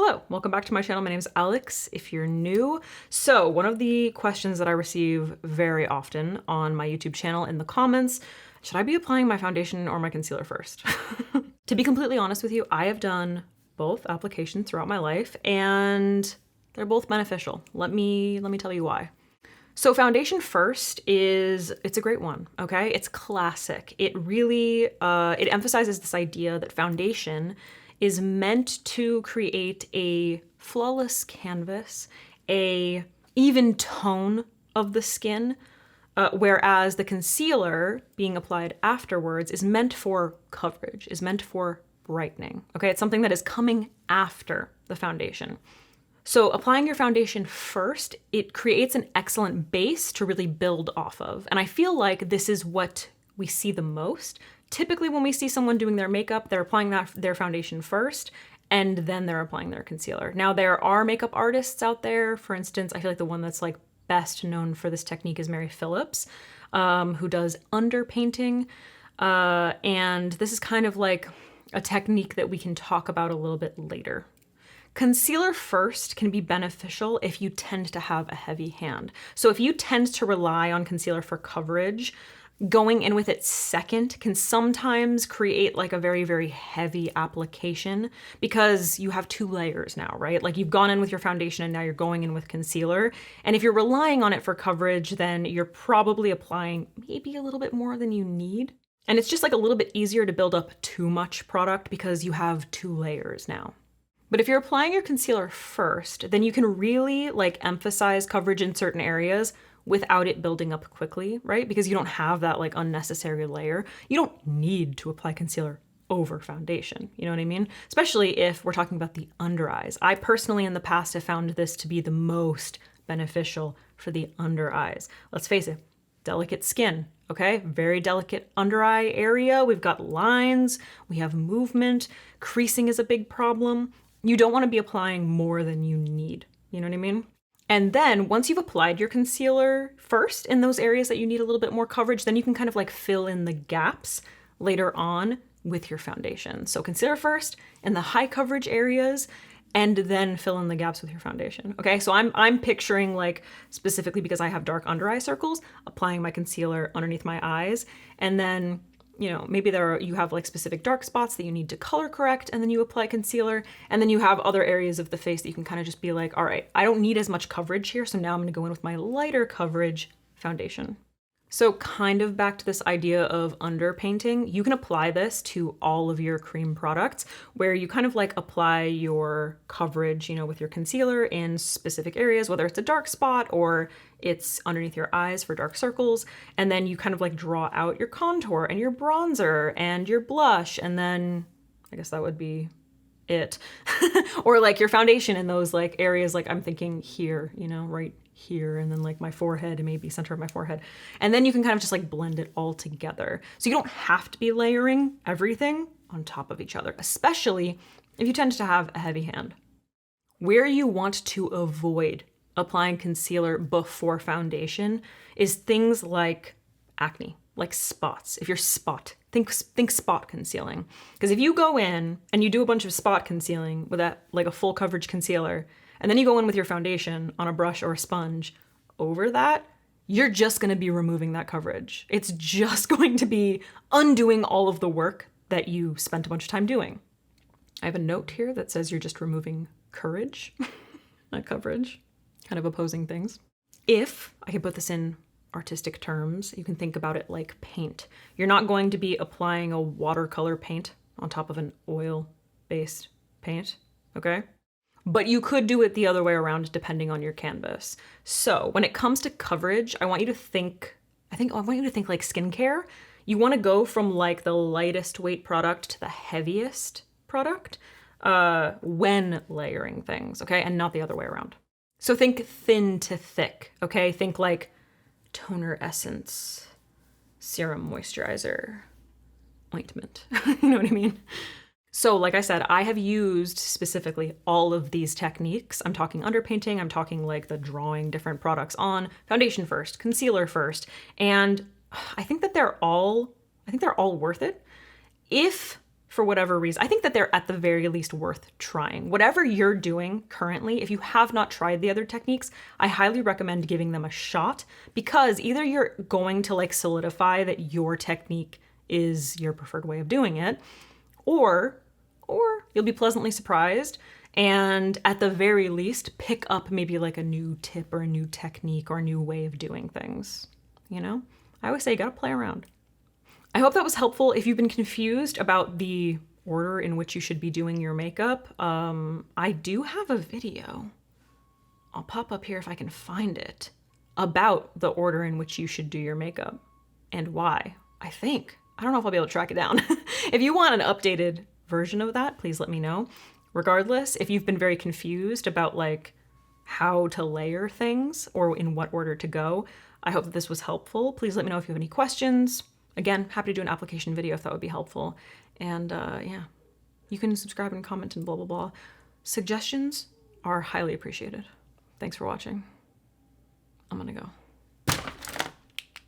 Hello, welcome back to my channel. My name is Alex if you're new. So one of the questions that I receive very often on my YouTube channel in the comments, should I be applying my foundation or my concealer first? To be completely honest with you, I have done both applications throughout my life and they're both beneficial. Let me tell you why. So foundation first it's a great one, okay? It's classic. It really, it emphasizes this idea that foundation is meant to create a flawless canvas, a even tone of the skin, whereas the concealer being applied afterwards is meant for coverage, is meant for brightening, okay? It's something that is coming after the foundation. So applying your foundation first, it creates an excellent base to really build off of. And I feel like this is what we see the most. Typically when we see someone doing their makeup, they're applying their foundation first, and then they're applying their concealer. Now there are makeup artists out there. For instance, I feel like the one that's like best known for this technique is Mary Phillips, who does underpainting. And this is kind of like a technique that we can talk about a little bit later. Concealer first can be beneficial if you tend to have a heavy hand. So if you tend to rely on concealer for coverage, going in with it second can sometimes create like a very, very heavy application because you have two layers now, right? Like you've gone in with your foundation and now you're going in with concealer. And if you're relying on it for coverage, then you're probably applying maybe a little bit more than you need. And it's just like a little bit easier to build up too much product because you have two layers now. But if you're applying your concealer first, then you can really like emphasize coverage in certain areas without it building up quickly, right? Because you don't have that like unnecessary layer. You don't need to apply concealer over foundation, you know what I mean? Especially if we're talking about the under eyes. I personally in the past have found this to be the most beneficial for the under eyes. Let's face it, delicate skin, okay? Very delicate under eye area. We've got lines, we have movement, creasing is a big problem. You don't want to be applying more than you need, you know what I mean? And then once you've applied your concealer first in those areas that you need a little bit more coverage, then you can kind of like fill in the gaps later on with your foundation. So concealer first in the high coverage areas and then fill in the gaps with your foundation. Okay, so I'm picturing like specifically because I have dark under eye circles, applying my concealer underneath my eyes, and then you know, maybe you have like specific dark spots that you need to color correct and then you apply concealer, and then you have other areas of the face that you can kind of just be like, all right, I don't need as much coverage here, so now I'm gonna go in with my lighter coverage foundation. So kind of back to this idea of underpainting, you can apply this to all of your cream products where you kind of like apply your coverage, you know, with your concealer in specific areas, whether it's a dark spot or it's underneath your eyes for dark circles. And then you kind of like draw out your contour and your bronzer and your blush. And then I guess that would be it. Or like your foundation in those like areas, like I'm thinking here, you know, right here, and then like my forehead and maybe center of my forehead. And then you can kind of just like blend it all together. So you don't have to be layering everything on top of each other, especially if you tend to have a heavy hand. Where you want to avoid applying concealer before foundation is things like acne, like spots. If you're think spot concealing. Because if you go in and you do a bunch of spot concealing with that like a full coverage concealer, and then you go in with your foundation on a brush or a sponge over that, you're just gonna be removing that coverage. It's just going to be undoing all of the work that you spent a bunch of time doing. I have a note here that says you're just removing courage, not coverage, kind of opposing things. If I could put this in artistic terms, you can think about it like paint. You're not going to be applying a watercolor paint on top of an oil-based paint, okay? But you could do it the other way around depending on your canvas. So when it comes to coverage, I want you to think like skincare. You want to go from like the lightest weight product to the heaviest product when layering things, okay? And not the other way around. So think thin to thick, okay? Think like toner essence, serum moisturizer, ointment. You know what I mean? So like I said, I have used specifically all of these techniques. I'm talking underpainting, I'm talking like the drawing different products on, foundation first, concealer first, and I think they're all worth it if for whatever reason. I think that they're at the very least worth trying. Whatever you're doing currently, if you have not tried the other techniques, I highly recommend giving them a shot, because either you're going to like solidify that your technique is your preferred way of doing it, or you'll be pleasantly surprised and at the very least pick up maybe like a new tip or a new technique or a new way of doing things. You know, I always say you gotta play around. I hope that was helpful. If you've been confused about the order in which you should be doing your makeup, I do have a video, I'll pop up here if I can find it, about the order in which you should do your makeup and why, I think. I don't know if I'll be able to track it down. If you want an updated version of that, please let me know. Regardless, if you've been very confused about like how to layer things or in what order to go, I hope that this was helpful. Please let me know if you have any questions. Again, happy to do an application video if that would be helpful. And yeah, you can subscribe and comment and blah, blah, blah. Suggestions are highly appreciated. Thanks for watching. I'm gonna go.